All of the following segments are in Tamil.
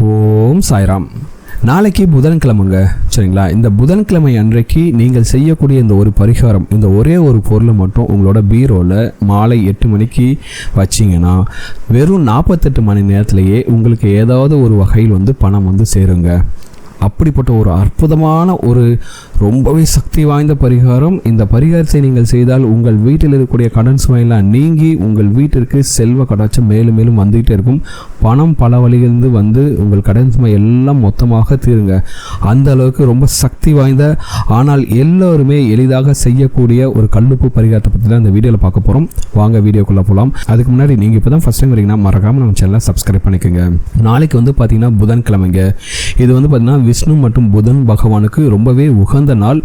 ஓம் சாய்ராம். நாளைக்கு புதன்கிழமைங்க, சரிங்களா? இந்த புதன்கிழமை அன்றைக்கு நீங்கள் செய்யக்கூடிய இந்த ஒரு பரிகாரம், இந்த ஒரே ஒரு பொருளை மட்டும் உங்களோட பீரோவில் மாலை 8 மணிக்கு வச்சிங்கன்னா வெறும் 48 மணி நேரத்திலேயே உங்களுக்கு ஏதாவது ஒரு வகையில் பணம் சேருங்க. அப்படிப்பட்ட ஒரு அற்புதமான ஒரு ரொம்பவே சக்தி வாய்ந்த பரிகாரம். இந்த பரிகாரத்தை நீங்கள் செய்தால் உங்கள் வீட்டில் இருக்கக்கூடிய கடன் சுமையெல்லாம் நீங்கி உங்கள் வீட்டிற்கு செல்வ கடாட்சம் மேலும் மேலும் வந்துகிட்டே இருக்கும். பணம் பல வழியிலிருந்து உங்கள் கடன் சுமை எல்லாம் மொத்தமாக தீருங்க. அந்த அளவுக்கு ரொம்ப சக்தி வாய்ந்த, ஆனால் எல்லோருமே எளிதாக செய்யக்கூடிய ஒரு கல்லுப்பு பரிகாரத்தை பற்றி தான் இந்த வீடியோவில் பார்க்க போகிறோம். வாங்க வீடியோக்குள்ளே போகலாம். அதுக்கு முன்னாடி நீங்கள் இப்போ தான் ஃபஸ்ட் டைம் வரீங்கன்னா மறக்காமல் நம்ம சேனலை சப்ஸ்கிரைப் பண்ணிக்கோங்க. நாளைக்கு பார்த்தீங்கன்னா புதன்கிழமைங்க. இது பார்த்தீங்கன்னா விஷ்ணு மற்றும் புதன் பகவானுக்கு ரொம்பவே உகந்த நாள்.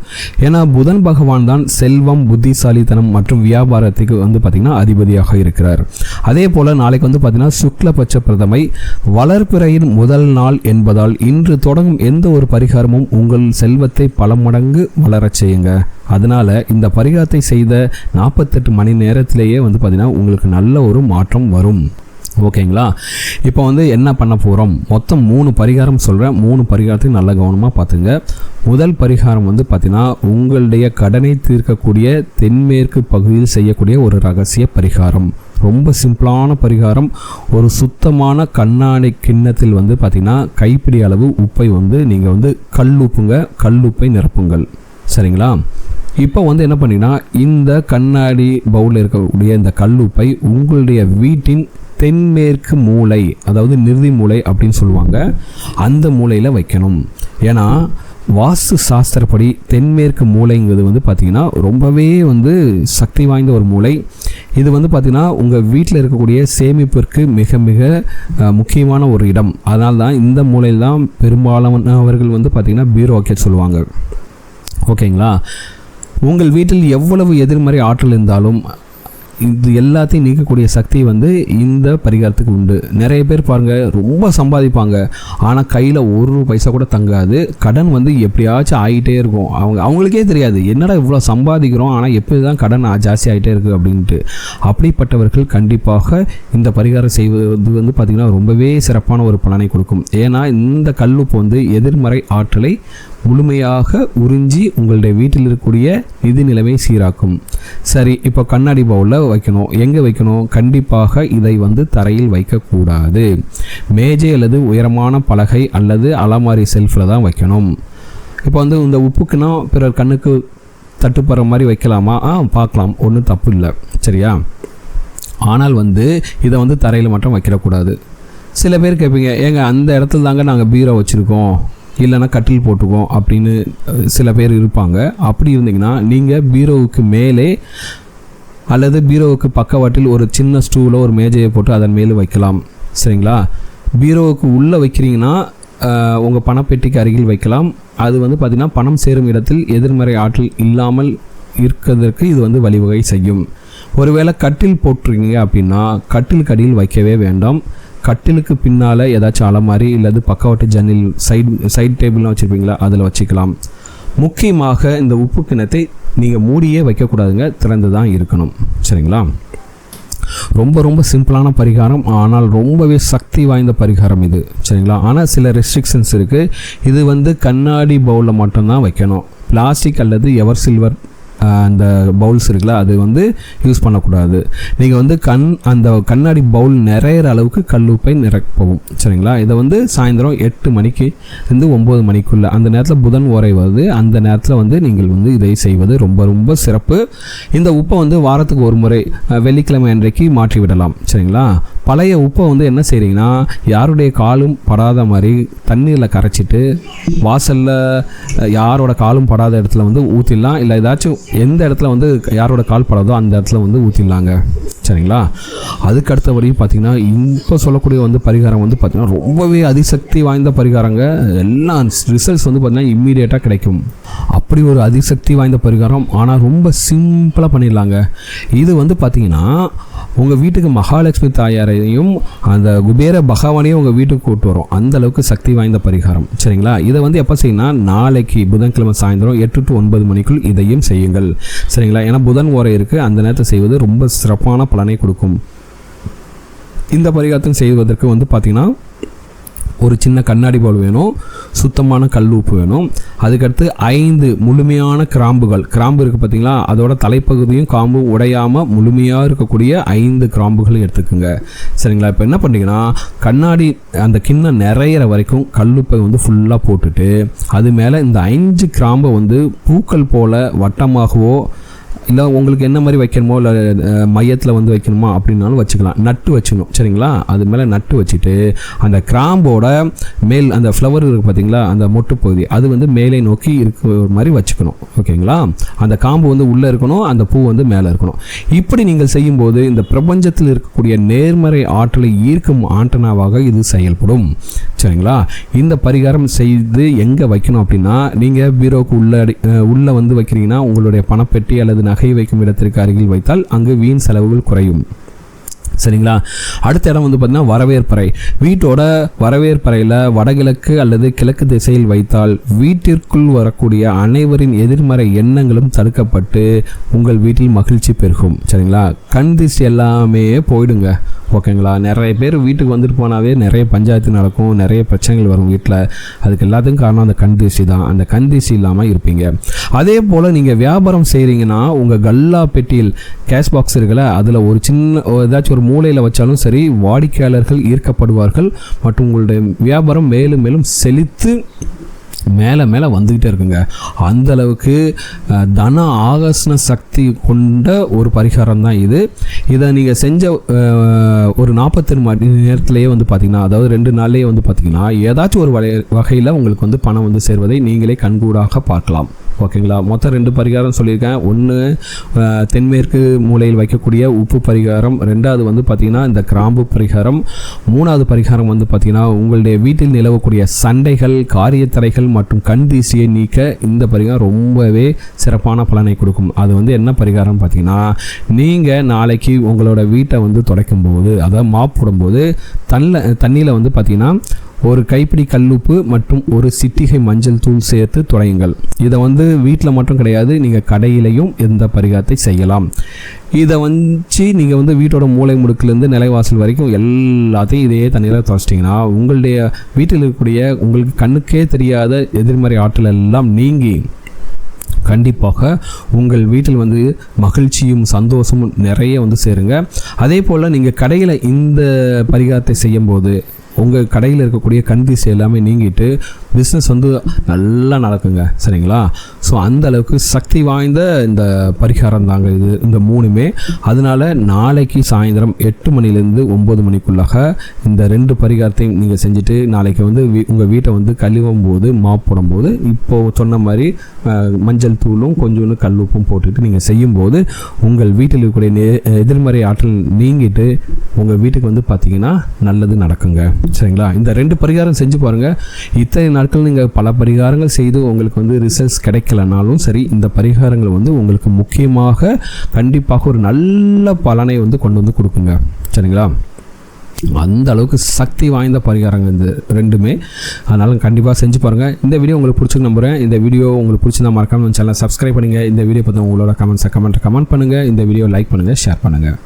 ஏன்னா புதன் பகவான் தான் செல்வம், புத்திசாலித்தனம் மற்றும் வியாபாரத்துக்கு பார்த்தீங்கன்னா அதிபதியாக இருக்கிறார். அதே போல நாளைக்கு பார்த்தீங்கன்னா சுக்லபட்ச பிரதமை, வளர்பிறையின் முதல் நாள் என்பதால் இன்று தொடங்கும் எந்த ஒரு பரிகாரமும் உங்கள் செல்வத்தை பல மடங்கு வளரச் செய்யுங்க. அதனால இந்த பரிகாரத்தை செய்த 48 மணி நேரத்திலேயே பார்த்தீங்கன்னா உங்களுக்கு நல்ல ஒரு மாற்றம் வரும். ஓகேங்களா? இப்போ என்ன பண்ண போகிறோம், மொத்தம் 3 பரிகாரம் சொல்கிறேன். 3 பரிகாரத்தையும் நல்ல கவனமாக பார்த்துங்க. முதல் பரிகாரம் பார்த்தீங்கன்னா உங்களுடைய கடனை தீர்க்கக்கூடிய தென்மேற்கு பகுதியில் செய்யக்கூடிய ஒரு ரகசிய பரிகாரம். ரொம்ப சிம்பிளான பரிகாரம். ஒரு சுத்தமான கண்ணாடி கிண்ணத்தில் பார்த்தீங்கன்னா கைப்பிடி அளவு உப்பை நீங்கள் கல்லுப்புங்க, கல்லுப்பை நிரப்புங்கள். சரிங்களா? இப்போ என்ன பண்ணிங்கன்னா இந்த கண்ணாடி பவுலில் இருக்கக்கூடிய இந்த கல்லுப்பை உங்களுடைய வீட்டின் தென்மேற்கு மூலை, அதாவது நிறுதி மூலை அப்படின்னு சொல்லுவாங்க, அந்த மூலையில் வைக்கணும். ஏன்னா வாஸ்து சாஸ்திரப்படி தென்மேற்கு மூலைங்கிறது பார்த்திங்கன்னா ரொம்பவே சக்தி வாய்ந்த ஒரு மூலை. இது பார்த்திங்கன்னா உங்கள் வீட்டில் இருக்கக்கூடிய சேமிப்பிற்கு மிக மிக முக்கியமான ஒரு இடம். அதனால தான் இந்த மூலையில் தான் பெரும்பாலானவர்கள் பார்த்திங்கன்னா பீரோ வைக்க சொல்லுவாங்க. ஓகேங்களா? உங்கள் வீட்டில் எவ்வளவு எதிர்மறை ஆற்றல் இருந்தாலும் இது எல்லாத்தையும் நீக்கக்கூடிய சக்தி இந்த பரிகாரத்துக்கு உண்டு. நிறைய பேர் பாருங்கள், ரொம்ப சம்பாதிப்பாங்க, ஆனால் கையில் ஒரு பைசா கூட தங்காது. கடன் எப்படியாச்சும் ஆகிட்டே இருக்கும். அவங்களுக்கே தெரியாது என்னடா இவ்வளோ சம்பாதிக்கிறோம், ஆனால் எப்படி தான் கடன் ஜாஸ்தி ஆகிட்டே இருக்குது அப்படின்ட்டு. அப்படிப்பட்டவர்கள் கண்டிப்பாக இந்த பரிகாரம் செய்வது பார்த்திங்கன்னா ரொம்பவே சிறப்பான ஒரு பலனை கொடுக்கும். ஏன்னா இந்த கல்லுப்பு எதிர்மறை ஆற்றலை முழுமையாக உறிஞ்சி உங்களுடைய வீட்டில் இருக்கக்கூடிய நிதி நிலைமை சீராக்கும். சரி, இப்போ கண்ணாடி பவுலில் வைக்கணும். எங்கே வைக்கணும்? கண்டிப்பாக இதை தரையில் வைக்கக்கூடாது. மேஜை அல்லது உயரமான பலகை அல்லது அலமாரி செல்ஃபில் தான் வைக்கணும். இப்போ இந்த உப்புக்குன்னா பிறர் கண்ணுக்கு தட்டுப்படுற மாதிரி வைக்கலாமா? பார்க்கலாம், ஒன்றும் தப்பு இல்லை. சரியா? ஆனால் இதை தரையில் மட்டும் வைக்கிடக்கூடாது. சில பேர் கேட்பீங்க, ஏங்க அந்த இடத்துல தாங்க நாங்கள் பீரோ வச்சுருக்கோம், இல்லைன்னா கட்டில் போட்டுக்கோம் அப்படின்னு சில பேர் இருப்பாங்க. அப்படி இருந்தீங்கன்னா நீங்கள் பீரோவுக்கு மேலே அல்லது பீரோவுக்கு பக்கவாட்டில் ஒரு சின்ன ஸ்டூலோ ஒரு மேஜையை போட்டு அதன் மேலே வைக்கலாம். சரிங்களா? பீரோவுக்கு உள்ளே வைக்கிறீங்கன்னா உங்கள் பணப்பெட்டிக்கு அருகில் வைக்கலாம். அது பார்த்திங்கன்னா பணம் சேரும் இடத்தில் எதிர்மறை ஆற்றல் இல்லாமல் இருக்கிறதுக்கு இது வழிவகை செய்யும். ஒருவேளை கட்டில் போட்டுறீங்க அப்படின்னா கட்டிலுக்கு அடியில் வைக்கவே வேண்டாம். கட்டிலுக்கு பின்னால் ஏதாச்சும் அலமாரி இல்லது பக்கவாட்டு ஜன்னல் சைடு டேபிள்லாம் வச்சுருப்பீங்களா, அதில் வச்சுக்கலாம். முக்கியமாக இந்த உப்பு கிணத்தை நீங்கள் மூடியே வைக்கக்கூடாதுங்க, திறந்து தான் இருக்கணும். சரிங்களா? ரொம்ப ரொம்ப சிம்பிளான பரிகாரம், ஆனால் ரொம்பவே சக்தி வாய்ந்த பரிகாரம் இது. சரிங்களா? ஆனால் சில ரெஸ்ட்ரிக்ஷன்ஸ் இருக்குது. இது கண்ணாடி பவுலில் மட்டும்தான் வைக்கணும். பிளாஸ்டிக் அல்லது எவர் சில்வர் அந்த பவுல்ஸ் இருக்குல்ல, அது யூஸ் பண்ணக்கூடாது. நீங்கள் அந்த கண்ணாடி பவுல் நிறையிற அளவுக்கு கல்லுப்பை நிரப்பவும். சரிங்களா? இதை சாயந்தரம் 8 மணிக்கு 9 மணிக்குள்ளே, அந்த நேரத்தில் புதன் ஓரை வருது, அந்த நேரத்தில் நீங்கள் இதை செய்வது ரொம்ப ரொம்ப சிறப்பு. இந்த உப்பை வாரத்துக்கு ஒரு முறை வெள்ளிக்கிழமை அன்றைக்கு மாற்றி விடலாம். சரிங்களா? பழைய உப்பை என்ன செய்கிறீங்கன்னா யாருடைய காலும் படாத மாதிரி தண்ணீரில் கரைச்சிட்டு வாசலில் யாரோட காலும் படாத இடத்துல ஊற்றிடலாம். இல்லை ஏதாச்சும் எந்த இடத்துல யாரோட கால் படாதோ அந்த இடத்துல ஊற்றிடலாங்க. சரிங்களா? அதுக்கு அடுத்தபடி பார்த்திங்கன்னா இப்போ சொல்லக்கூடிய பரிகாரம் பார்த்திங்கன்னா ரொம்பவே அதிசக்தி வாய்ந்த பரிகாரங்க. எல்லா ரிசல்ட்ஸ் பார்த்திங்கன்னா இம்மீடியட்டாக கிடைக்கும். அப்படி ஒரு அதிசக்தி வாய்ந்த பரிகாரம், ஆனால் ரொம்ப சிம்பிளாக பண்ணிடலாங்க. இது பார்த்திங்கன்னா உங்கள் வீட்டுக்கு மகாலட்சுமி தாயாரையும் அந்த குபேர பகவானையும் உங்கள் வீட்டுக்கு கூட்டு வரும். அந்த அளவுக்கு சக்தி வாய்ந்த பரிகாரம். சரிங்களா? இதை எப்போ செய்யணும்னா நாளைக்கு புதன்கிழமை சாயந்தரம் 8 to 9 மணிக்குள் இதையும் செய்யுங்கள். சரிங்களா? ஏன்னா புதன் ஓரை இருக்குது, அந்த நேரத்தை செய்வது ரொம்ப சிறப்பான பலனை கொடுக்கும். இந்த பரிகாரத்தை செய்வதற்கு பார்த்திங்கன்னா ஒரு சின்ன கண்ணாடி பவுல் வேணும், சுத்தமான கல் உப்பு வேணும். அதுக்கடுத்து 5 முழுமையான கிராம்புகள், கிராம்பு இருக்குது பார்த்தீங்களா, அதோட தலைப்பகுதியும் காம்பும் உடையாமல் முழுமையாக இருக்கக்கூடிய 5 கிராம்புகள் எடுத்துக்கோங்க. சரிங்களா? இப்போ என்ன பண்ணுறீங்கன்னா, கண்ணாடி அந்த கிண்ணம் நிறையிற வரைக்கும் கல்லுப்பை வந்து ஃபுல்லாக போட்டுட்டு அது மேலே இந்த 5 கிராம்பை வந்து பூக்கள் போல் வட்டமாகவோ இல்லை உங்களுக்கு என்ன மாதிரி வைக்கணுமோ இல்லை மையத்தில் வந்து வைக்கணுமா அப்படின்னாலும் வச்சுக்கலாம். நட்டு வச்சுக்கணும். சரிங்களா? அது மேலே நட்டு வச்சுட்டு அந்த கிராம்போட மேல் அந்த ஃப்ளவர் இருக்குது பார்த்தீங்களா, அந்த மொட்டு பகுதி அது வந்து மேலே நோக்கி இருக்கிற மாதிரி வச்சுக்கணும். ஓகேங்களா? அந்த காம்பு வந்து உள்ளே இருக்கணும், அந்த பூ வந்து மேலே இருக்கணும். இப்படி நீங்கள் செய்யும்போது இந்த பிரபஞ்சத்தில் இருக்கக்கூடிய நேர்மறை ஆற்றலை ஈர்க்கும் ஆண்டனாவாக இது செயல்படும். சரிங்களா? இந்த பரிகாரம் செய்து எங்கே வைக்கணும் அப்படின்னா, நீங்கள் பீரோவுக்கு உள்ளே வந்து வைக்கிறீங்கன்னா உங்களுடைய பணப்பெட்டி அல்லது நகை வைக்கும் இடத்திற்கு அருகில் வைத்தால் அங்கு வீண் செலவுகள் குறையும். சரிங்களா? அடுத்த இடம் வந்து பார்த்தீங்கன்னா வரவேற்பறை. வீட்டோட வரவேற்பறையில் வடகிழக்கு அல்லது கிழக்கு திசையில் வைத்தால் வீட்டிற்குள் வரக்கூடிய அனைவரின் எதிர்மறை எண்ணங்களும் தடுக்கப்பட்டு உங்கள் வீட்டில் மகிழ்ச்சி பெருகும். சரிங்களா? கண் திசை எல்லாமே போயிடுங்க. ஓகேங்களா? நிறைய பேர் வீட்டுக்கு வந்துட்டு போனாவே நிறைய பஞ்சாயத்து நடக்கும், நிறைய பிரச்சனைகள் வரும் வீட்டில். அதுக்கு எல்லாத்துக்கும் காரணம் அந்த கண் திசை தான். அந்த கண் திசை இல்லாமல் இருப்பீங்க. அதே போல் நீங்கள் வியாபாரம் செய்கிறீங்கன்னா உங்கள் கல்லா பெட்டியில் கேஷ் பாக்ஸ் இருக்குல்ல, அதில் ஒரு சின்ன ஏதாச்சும் ஒரு மூலையில் வச்சாலும் சரி, வாடிக்கையாளர்கள் ஈர்க்கப்படுவார்கள் மற்றும் உங்களுடைய வியாபாரம் மேலும் மேலும் செழித்து மேலே மேலே வந்துக்கிட்டே இருக்குங்க. அந்த அளவுக்கு தன ஆகர்ஷண சக்தி கொண்ட ஒரு பரிகாரம் தான் இது. இதை நீங்கள் செஞ்ச ஒரு 40 மணி நேரத்திலேயே வந்து பார்த்திங்கன்னா, அதாவது 2 நாள்லேயே வந்து பார்த்திங்கன்னா ஏதாச்சும் ஒரு வகையில் உங்களுக்கு வந்து பணம் வந்து சேர்வதை நீங்களே கண்கூடாக பார்க்கலாம். ஓகேங்களா? மொத்தம் 2 பரிகாரம் சொல்லியிருக்கேன். ஒன்று தென்மேற்கு மூலையில் வைக்கக்கூடிய உப்பு பரிகாரம், 2வது வந்து பார்த்திங்கன்னா இந்த கிராம்பு பரிகாரம், 3வது பரிகாரம் வந்து பார்த்திங்கன்னா உங்களுடைய வீட்டில் நிலவக்கூடிய சண்டைகள், காரியத்தடைகள் மற்றும் கண் தீசியை நீக்க இந்த பரிகாரம் ரொம்பவே சிறப்பான பலனை கொடுக்கும். அது வந்து என்ன பரிகாரம் பார்த்திங்கன்னா, நீங்கள் நாளைக்கு உங்களோட வீட்டை வந்து துடைக்கும் போது, அதாவது மாப் போடும்போது தண்ணியில் வந்து பார்த்திங்கன்னா ஒரு கைப்பிடி கல்லுப்பு மற்றும் ஒரு சிட்டிகை மஞ்சள் தூள் சேர்த்து துடையுங்கள். இதை வந்து வீட்டில் மட்டும் கிடையாது, நீங்கள் கடையிலையும் இந்த பரிகாரத்தை செய்யலாம். இதை வச்சு நீங்கள் வந்து வீட்டோட மூளை முடுக்கிலேருந்து நிலைவாசல் வரைக்கும் எல்லாத்தையும் இதே தண்ணியில் துடைச்சிட்டிங்கன்னா உங்களுடைய வீட்டில் இருக்கக்கூடிய உங்களுக்கு கண்ணுக்கே தெரியாத எதிர்மறை ஆற்றல் எல்லாம் நீங்கி கண்டிப்பாக உங்கள் வீட்டில் வந்து மகிழ்ச்சியும் சந்தோஷமும் நிறைய வந்து சேருங்க. அதே போல் நீங்கள் கடையில் இந்த பரிகாரத்தை செய்யும்போது உங்கள் கடையில் இருக்கக்கூடிய கண் திசை எல்லாமே நீங்கிட்டு பிஸ்னஸ் வந்து நல்லா நடக்குங்க. சரிங்களா? ஸோ அந்த அளவுக்கு சக்தி வாய்ந்த இந்த பரிகாரம் தாங்க இது, இந்த 3மே. அதனால் நாளைக்கு சாயந்தரம் 8 மணிலேருந்து 9 மணிக்குள்ளாக இந்த 2 பரிகாரத்தையும் நீங்கள் செஞ்சுட்டு நாளைக்கு வந்து உங்கள் வீட்டை வந்து கழுவும் போது மாப் போடும்போது இப்போது சொன்ன மாதிரி மஞ்சள் தூளும் கொஞ்சோண்டு கல்லுப்பும் போட்டுட்டு நீங்கள் செய்யும்போது உங்கள் வீட்டில் இருக்கக்கூடிய எதிர்மறை ஆற்றல் நீங்கிட்டு உங்கள் வீட்டுக்கு வந்து பார்த்திங்கன்னா நல்லது நடக்குங்க. சரிங்களா? இந்த 2 பரிகாரம் செஞ்சு பாருங்கள். இத்தனை நாட்கள் நீங்கள் பல பரிகாரங்கள் செய்து உங்களுக்கு வந்து ரிசல்ட்ஸ் கிடைக்கலனாலும் சரி, இந்த பரிகாரங்கள் வந்து உங்களுக்கு முக்கியமாக கண்டிப்பாக ஒரு நல்ல பலனை வந்து கொண்டு வந்து கொடுக்குங்க. சரிங்களா? அந்த அளவுக்கு சக்தி வாய்ந்த பரிகாரங்கள் இந்த 2மே. அதனால் கண்டிப்பாக செஞ்சு பாருங்கள். இந்த வீடியோ உங்களுக்கு பிடிச்சிருக்கு நம்புகிறேன். இந்த வீடியோ உங்களுக்கு பிடிச்சிருந்தா மறக்காம சேனலை சப்ஸ்கிரைப் பண்ணுங்கள். இந்த வீடியோ பற்றி உங்களோட கமெண்ட் பண்ணுங்கள். இந்த வீடியோ லைக் பண்ணுங்கள், ஷேர் பண்ணுங்கள்.